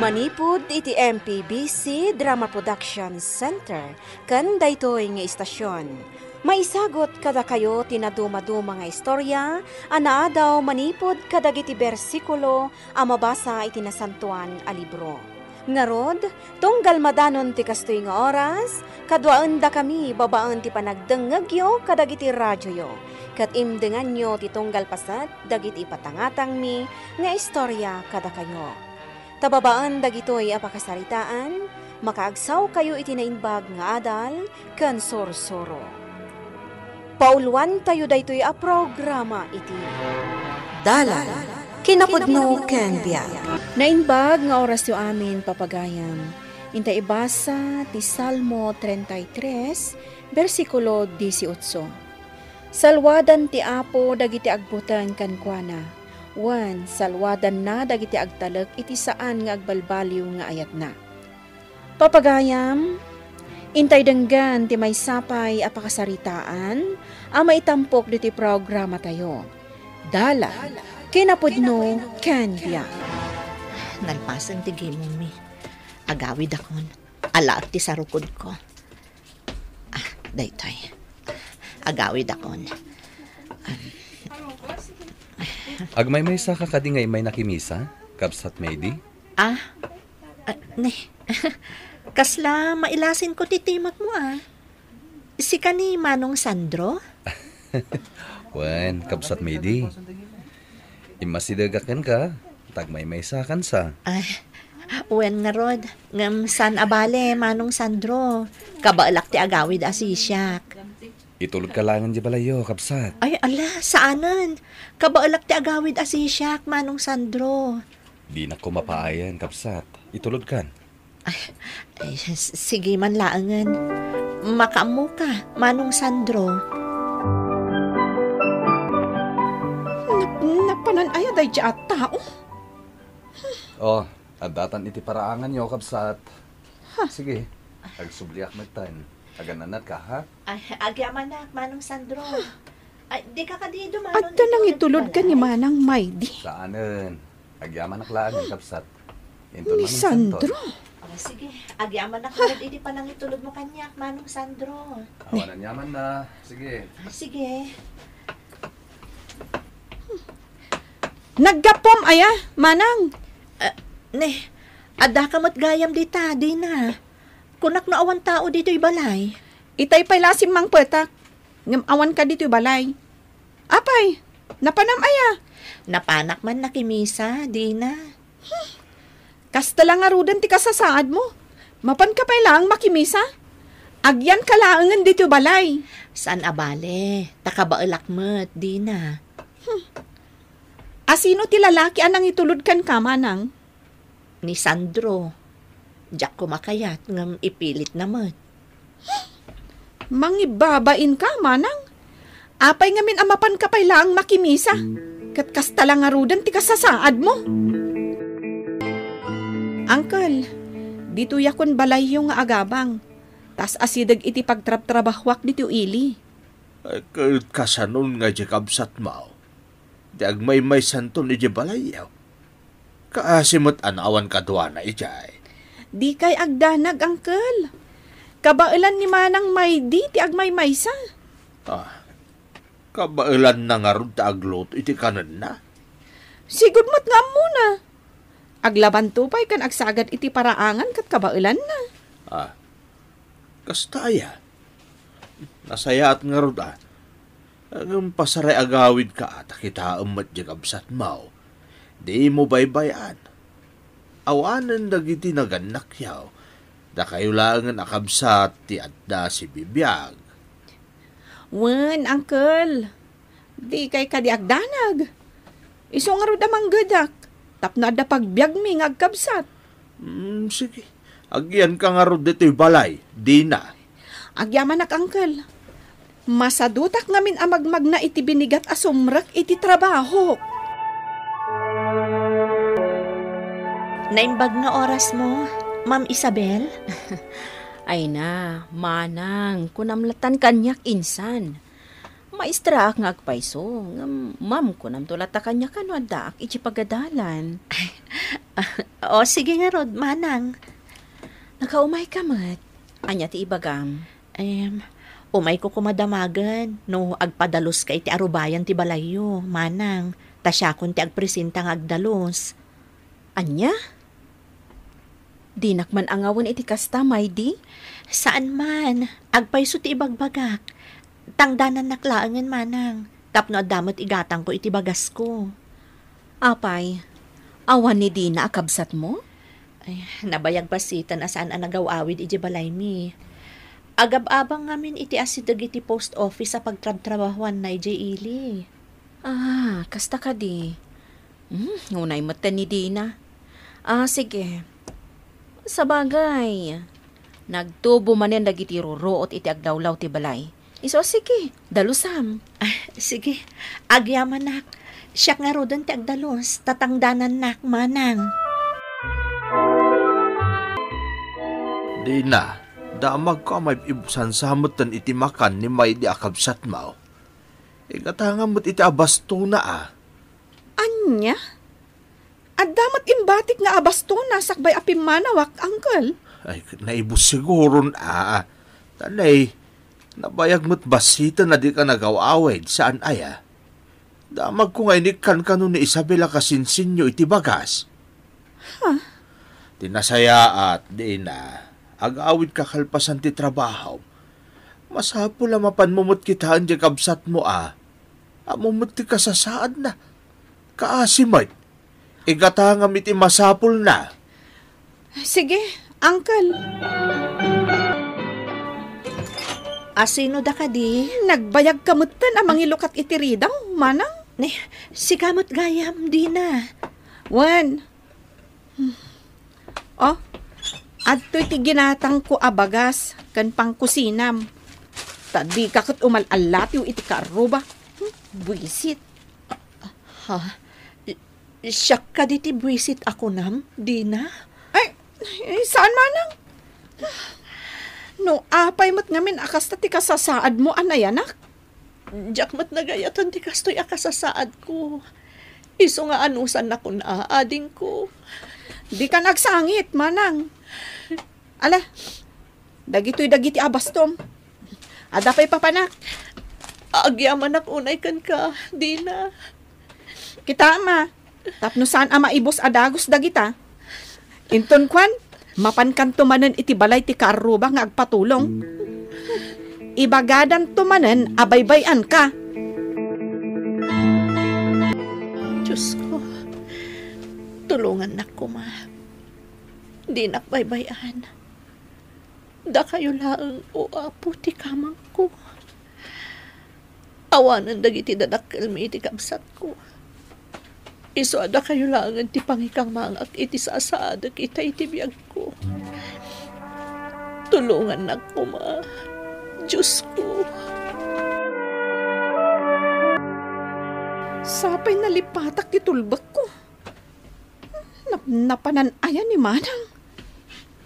Manipud iti MPBC Drama Production Center ken daytoy nga istasyon. Maisagot kada kayo tinaduma-duma nga istorya, anaadaw manipod kadagiti bersikulo a mabasa iti nasantuan a libro. Ngarod, tunggal madanon ti kastoy nga oras, kadwaan da kami babaan ti panagdengegyo kadagiti radyoyo. Kat imdengan nyo ti tunggal pasat dagiti patangatang mi nga istorya kada kayo. Tababaan dagitoy apakasaritaan, makaagsaw kayo iti nainbag nga adal, ken sorsoro. Pauluan tayo daytoy a programa iti Dalan kinapudno ken biag. Nainbag nga oras yo amin papagayam. Inta ibasa ti Salmo 33, versikulo 18. Salwadan ti Apo dagiti agbutan kankwana. Wan, salwadan na dagiti agtalek iti saan nga agbalbaliw nga ayat na. Papagayam, intay denggan ti may sapay apakasaritaan, maitampok diti programa tayo. Dala, kinapudno, kanbya. Nalpasan ti gimong mi. Agawid akon. Alaat ti sarukod ko. Daytoy. Agawid akon. Agmay sa kakadingay may nakimisa, kapsat maydi? Kasla mailasin ko titimat mo Si kani Manong Sandro? Wen, kapsat maydi. Imasidagakan ka, tagmay sa kansa. Wen nga rod, ngam san abale Manong Sandro, kabaalak ti agawid asisyak. Itulog ka langan di balayo, kapsat. Ay, ala, saanan? Kabaalak ti agawid asisyak, Manong Sandro. Di na ko mapaayan, kapsat. Itulog kan. Ay, sige man laangan. Makaamu ka, Manong Sandro. Napanan ay aday dya at tao. Adatan iti paraangan nyo, kapsat. Sige, agsubliak magtan. Agananat ka, ha? Agyaman na, Manong Sandro. Di ka kadido, Manong. At nang itulod ka ni Manang Maydi. Saanan? Agyaman na klaan, kapsat. Ni Sandro. Sige, agyaman na ka. Hindi pa nang itulod mo kanyak, Manong Sandro. Awanan yaman na. Sige. Sige. Naggapom aya, Manang. Ada ka mo't gayam dita, di na. Kunak na awan tao dito'y balay. Itay pa'y lasim mang petak. Ngam awan ka dito'y balay. Apay, napanam aya. Napanak man nakimisa, di na. Kasta lang arudan ti kasasaad mo. Mapan ka pa'y lang makimisa. Agyan ka laangan dito'y balay. Saan abale? Takabaalak mo't, di na. Asino ti lalaki anang itulod kan ka, Manang? Ni Sandro. Diyak kumakayat ngam ipilit naman. Mangibabain ka, Manang. Apay ngamin amapan ka pa'y lang makimisa. Kat kasta lang arudan ti kasasaad mo. Uncle, dito yakon balay yung agabang. Tas asidag iti pagtrab-trabahwak dito ili. Kasanon nga di kabsat mo. Di agmay-may santon iti balay yaw. Kaasimot anawan kadwa na ijay. Di kay agdanag, Uncle. Kabailan ni Manang Maydi ti agmay-maysa. Kabailan na nga ron ta aglot iti kanan na. Sigud mo't nga muna. Aglaban tupay kan agsagad iti paraangan kat kabailan na. Kastaya. Nasaya at nga ron Ang pasaray agawid ka at kita umat di kabsat mo. Di mo baybayan. Awanan dagiti naganak yaw, da kayo langan akabsat ti adda si bibiyag. Wen, Uncle, di kay kadi agdanag. Iso nga ro damang gadak, tapno adda pagbiag mi nga agkabsat. Sige, agyan ka nga ro dito'y balay, di na. Agyaman ak, Uncle. Masadutak ngamin amagmag na iti binigat asumrak iti trabaho. Naimbag nga oras mo, Ma'am Isabel? Ay na, Manang, kunamlatan kanyak insan. Maistra ak nga agpayso, ma'am kunam tulata kanyak ano daak iti pagadalan. O, sige nga, Rod, manang. Nakaumay ka, mat. Anya ti ibagam. Umay ko kumadamagan, no agpadalos ka iti arubayan ti balayo, manang. Tasya kun ti agpresenta nga agdalos. Anya? Di nakman angawon iti kastamay di? Saan man? Agpayso ti ibagbagak. Tangdanan naklaangan, manang. Tapno adamot igatang ko iti bagas ko. Apay, awan ni Dina akabsat mo? Ay, nabayag pasitan asaan ang nagawawid iti balay mi. Agab-abang ngamin iti asidag iti post office sa pagtrab-trabahuan na iti ili. Kasta ka di. Ngunay mata ni Dina. Sige. Sa bagay, nagtubo manen dagiti ruruot iti agdawlaw ti balay. Iso sige, dalusam. Sige, agyaman nak. Siyak nga rodan ti agdalos, tatangdanan nak, manang. Di na, damag ko may ibusan samutan iti makan ni may di akabsat mao. Igatanga mo't iti abasto na Anya? At damat imbatik nga abasto na sakbay apim manawak, uncle. Ay, naibus siguro na. Tanay, nabayag mo't basita na di ka nagawawid saan aya. Damag ko nga inikan ka nun ni Isabela kasinsinyo iti bagas. Tinasaya at di na. Agawid ka kalpasan ti trabaho. Masapo la mapan mumut kitaan di kabsat mo Amumut ti kasasaad na. Kaasimay. Igatangam iti masapul na. Sige, uncle. Asino da ka di? Nagbayag kamutan amang ilukat itiridang, manang? Si kamot gayam, di na. Wan. Adto iti ginatang ko abagas, kan pang kusinam. Tadi kakot umalalat yung iti karuba. Buisit. Siyak ka di ti buwisit ako nam, di na. Ay, saan manang? No, apay mat ngamin akas na ti kasasaad mo, anayanak? Diyak mat nagayatan ti kastoy akasasaad ko. Iso nga anusan na ko na ading ko. Di ka nagsangit, manang. Ala, dagito'y dagiti abastom. Adapay papanak. Agyaman ak unay kan ka, di na. Kita ama, tapno saan ama ibos adagos dagita. Inton kwan, mapankan tumanen iti balay ti karuba nga agpatulong. Ibagadan tumanen abaybayan ka. Diyos ko, tulungan na ko, ma. Di nakbaybayan. Da kayo laang o apo ti kamang ko. Awanan dagiti dadakkel mi iti kabsat ko. Iso ada kayo laangan ti pangikang mangak iti saadag kita iti biyag ko. Tulungan na ko, ma. Diyos ko. Sapay nalipatak ti tulbak ko. Napananayan ni manang.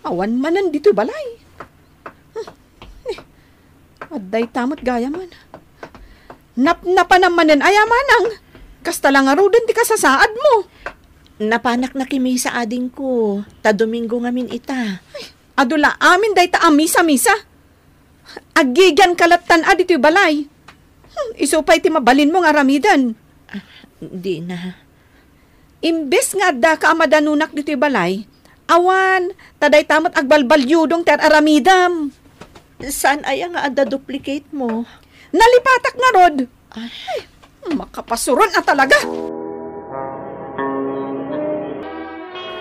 Awan manan dito balay. Adday tamot gaya man. Napanamanan ayamanang. Kasta lang arudan ti kasasaad mo. Napanak na kimi sa ading ko. Ta Domingo ngamin ita. Adula amin day ta misa-misa. Agigyan kalatan adito'y balay. Isupay ti mabalin mo nga ramidan. Di na. Imbes nga adda ka amadanunak dito'y balay. Awan, taday tamot agbalbalyudong ter aramidam. Saan aya nga adda duplicate mo? Nalipatak nga rod. Ay, makapasuron na talaga.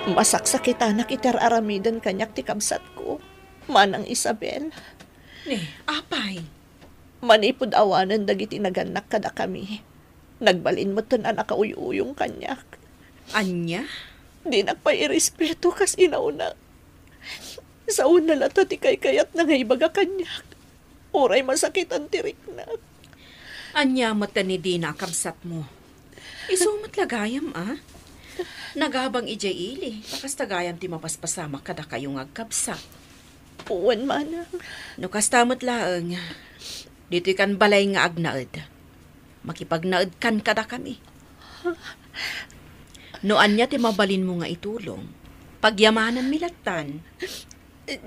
Masaksakitan na kitar aramidan kanyak ti kabsat ko. Manang Isabel. Apay. Manipod awanan dagiti naganak kada kami. Nagbalin mo tan anak uyuyong kanyak. Anya? Di nagpairespeto kas inauna. Sa una lata ti kayat na ngay baga kanyak. Oray masakit ang tirik na. Anya mata ni Dina kabsat mo. Isumat lagayam Nagabang ijay ili. Takas tagayam ti mapaspasama kada kayong agkabsat. Uwan manang. No kastamot laeng. Dito kan balay nga agnaed. Makipagnaed kan kada kami. Noan niya ti mabalin mo nga itulong. Pagyamanan milatan.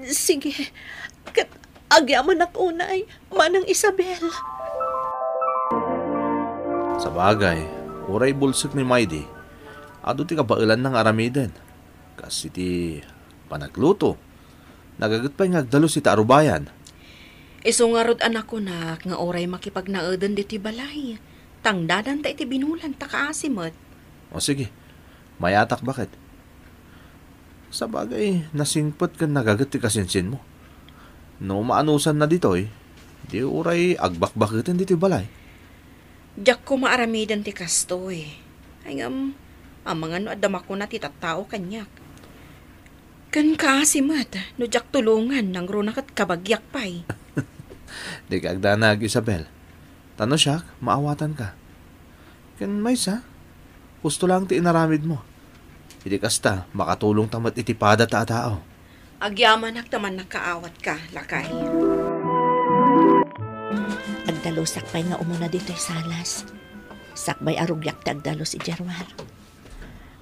Sige, kat agyaman ako unay, Manang Isabel. Sa bagay, uray bulsik ni Maidi. Ado ti kabailan ng aramiden. Kasi ti panagluto. Nagagat pa yung agdalo si Tarubayan. Isungarod anak ko nak nga oray makipagnaedan di ti balay. Tangdadan ta iti binulan ta kaasimot. O sige, mayatak bakit? Sa bagay, nasingpot ka nagagat ti kasinsin mo. No maanusan na ditoy, di uray agbakbakitin di ti balay. Diyak ko maaramidan ti kastoy. Ay ang mga no adama ko na ti tattao kanyak. Kan kaasimot, no diyak tulungan nang runak at kabagyak pay. Di ka agdanag, Isabel. Tano siya, maawatan ka. Kan may sa, gusto lang ti inaramid mo. Hindi kasta, makatulong tamat itipada ta tao. Agyaman taman nakaawat ka, lakay. Agdalo sakbay nga umuna dito'y salas. Sakbay arugyak ti agdalo si Jerwar.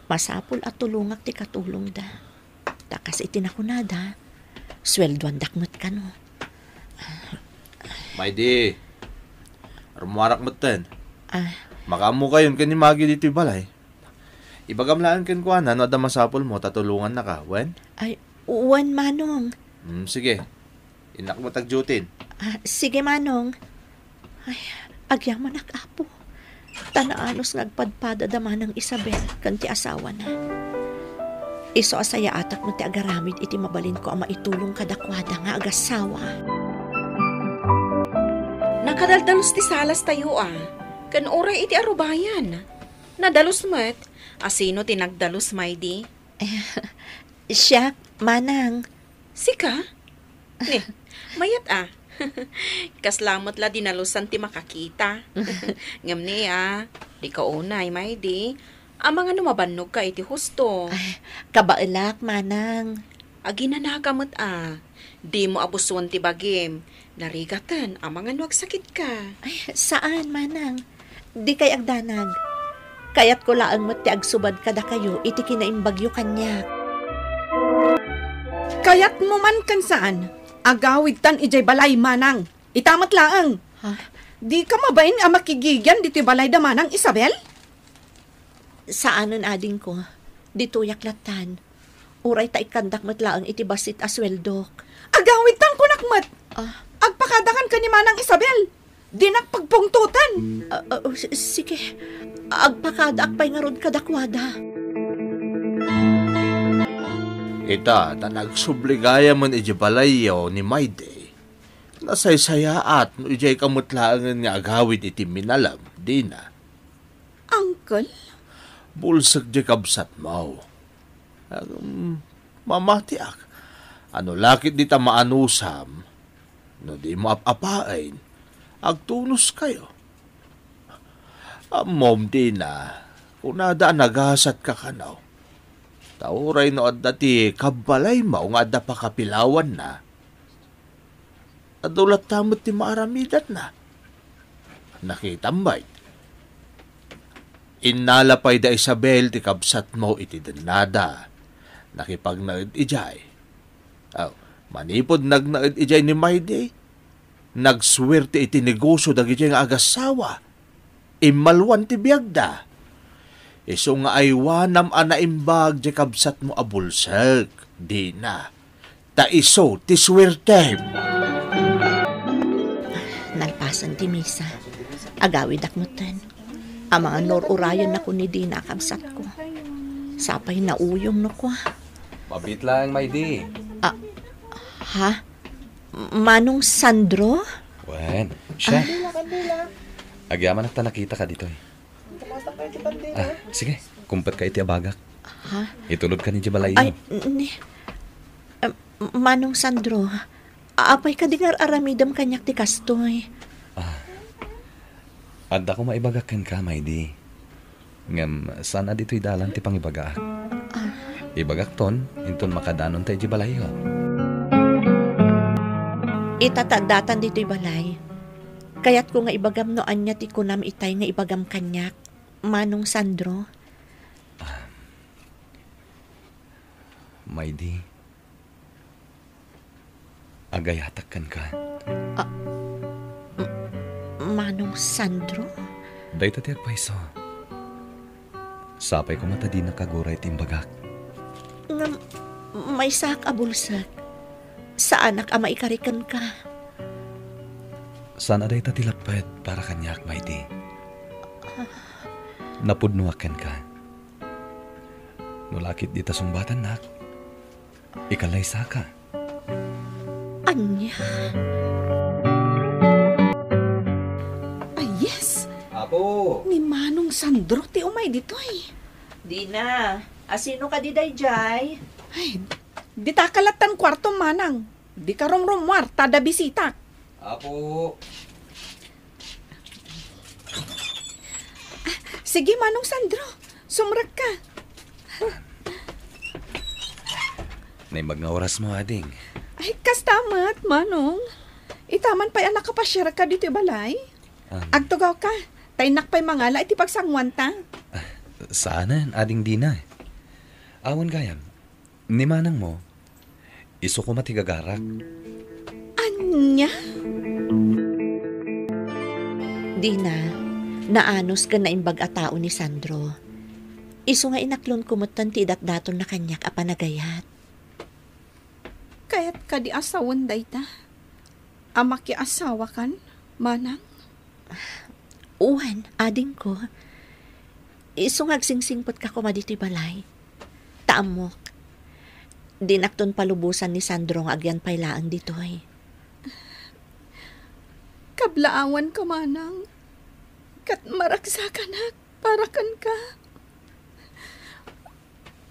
Masapol at tulungak ti katulong da. Takas itinakunada, sweldoan dakmat ka no. Maidi, armuarak maten. Ah, Makamu kayon kan ni Magi dito balay. Ibagamlaan kan ko ano ada masapol mo, tatulungan na ka, wen? ay, uwan Manong. Sige, inak mo tagjutin. Sige Manong. Ay, agyaman apo. Tanaanos nagpadpada daman ng Isabel kan ti asawa na. Iso asaya atak mo ti agaramid iti mabalin ko ang maitulong kadakwada nga agasawa. Nakadaldalos ti salas tayo Kan oray iti arubayan. Nadalos met. Asino ti nagdalos maydi? Siya, Manang. Sika? Ne, mayat Kaslamot la dinalusan ti makakita. Ngam ni di ka unay maydi. Ang mga numabannog ka iti husto. Kabailak, Manang. Aginanakamot Di mo abusuan ti bagim. Narigatan, ang mga nuagsakit ka. Ay, saan, Manang? Di kay agdanag. Kayat ko laang mo ti agsubad kada kayo, iti kinaimbagyo kanya. Kayat mo man kan saan? Agawid tan ijay balay Manang. Itamat laang. Ha? Di ka mabain ang makigigyan dito balay da Manang Isabel? Saanon ading ko? Dito yaklatan. Uray ta ikandak mat laang iti basit asweldok. Agawid tan kunakmat. Agpakadakan ka ni Manang Isabel. Di nakpagpungtutan. Sige, agpakada akpay nga rod kadakwada. Ita, tanagsubligaya man iji balayaw ni Mayday. Nasaysayaat no ijay kamutlaangan nga agawid iti minalam, di na. Uncle? Bulsak di kabsat mau. Mamati ak. Ano lakit di ta maanusam, no di mo apapain, agtunos kayo. Mom di na, kung nada nagasat ka kanaw. Tauray no at dati kabalay mo nga da pa kapilawan na. Adulat tamot ti maaramidat na. Nakitambay. Inalapay da Isabel ti kabsat mo iti denada. Nakipagnaid ijay. Manipod nagnaid ijay ni Mayday. Nagswerte iti negosyo dagi ijay nga agasawa. Imalwan ti biyagda. Iso nga aywanam anaimbag di kabsat mo abulsak. Di na. Ta iso ti swerte. Nalpasan ti misa. Agawid akmutan. Ang mga nor-urayon na ko ni Dina kabsat ko. Sapay na uyong no ko. Mabit lang, Maydi. Ha? Manong Sandro? Wen, siya. Agyaman na nakita ka dito sige, kumpet ka iti abagak. Ha? Itulod ka ni Jibalay. Ay, Manong Sandro, apay ka dingar aramidam kanyak ti kastoy. Adda ko maibagakan ka, Maydi. Ngam, sana dito'y dalan ti pangibagaak. Ibagak ton, inton makadanon tayo Jibalay. Itatagdatan dito'y balay. Kaya't ko nga ibagam no anya ti kunam itay nga ibagam kanyak. Manong Sandro. Maydi. Agayatakkan ka. Manong Sandro? Day tatiag paiso. Sapay ko mata di nakaguray timbagak. Nga may sak abulsak. Sa anak ama ikarikan ka. Sana day tatilapet para kanyak, Maydi. Napudnuakan ka. Nulakit di tasumbatan nak. Ikalay saka. Anya? Ay, yes! Apo! Ni Manong Sandro ti umay dito ay. Dina, asino ka di dayjay? Ay, di ta kalatan kwarto manang. Di ka rumrumwar, tada bisita. Apo! Sige, Manong Sandro, sumrag ka. Naimag nga oras mo, ading. Ay, kastamat, Manong. Itaman pa'y anak kapasyar ka dito balay. Agtugaw ka, taynak pa'y mangala iti pagsangwan ta. Saanan, ading Dina. Awan gayam, ni manang mo, iso ko matigagarak. Anya? Dina, naanos ka na imbag a tao ni Sandro. Iso nga inaklon kumutan ti datdaton na kanyak a panagayat. Kaya't ka di asawan day ta. Ama ki asawa kan, Manang? Uwan, ading ko. Iso nga agsingsingpot ka kumaditi balay. Taamok. Dinakton palubusan ni Sandro nga agyan pailaan ditoy. Kablaawan ka, Manang. Kat maraksakan na, parakan ka.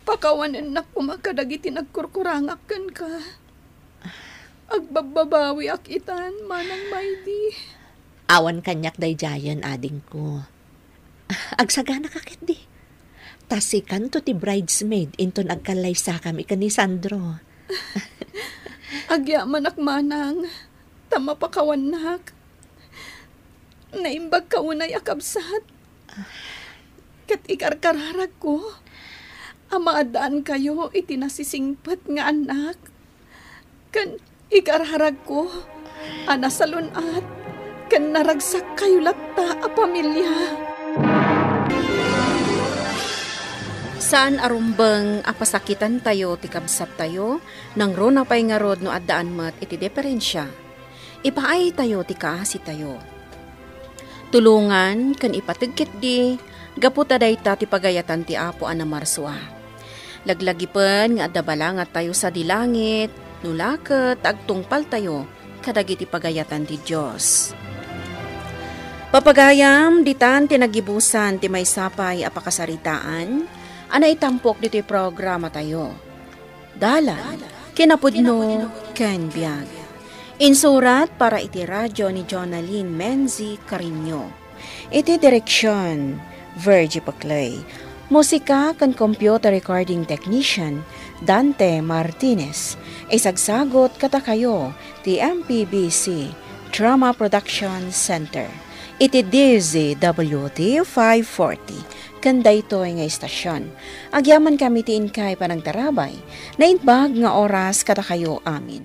Pakawanan na kumakadagiti nagkurkurangakan ka. Agbababawi akitan, Manang Maydi. Awan kanyak dayjayan ading ko. Agsagana kakit di. Tasikan to ti bridesmaid inton agkalay sa kami ka ni Sandro. Agyaman ak, Manang. Tama pakawanak. Naimbag ka unay akabsat. Kat ikarkararag ko. Amaadaan kayo itinasisingpat nga anak. Kan ikarharag ko. Anasalunat. Kan naragsak kayo latta a pamilya. Saan arumbang apasakitan tayo ti kabsat tayo nang rona pay nga rod no addaan mat iti diferensya. Ipaay tayo ti kaasi tayo. Tulungan kan ipatigkit di gaputa dayta ti pagayatan ti Apo ana marswa. Laglagipen nga adda balangat tayo sa dilangit, nulaket agtungpal tayo kadagiti pagayatan ti Dios. Papagayam ditan tinagibusan ti maysapay a pakasaritaan, ana itampok dito'y programa tayo. Dalan, kinapudno, ken biyag. Insurat para iti radyo ni Jonaline Menzi Carino. Iti direksyon, Virgie Paclay. Musika kan computer recording technician, Dante Martinez. Isagsagot kata kayo, ti MPBC Drama Production Center. Iti DZWT 540. Kanda ito nga istasyon. Agyaman kami ti inkay panang tarabay, na inbag nga oras kata kayo amin.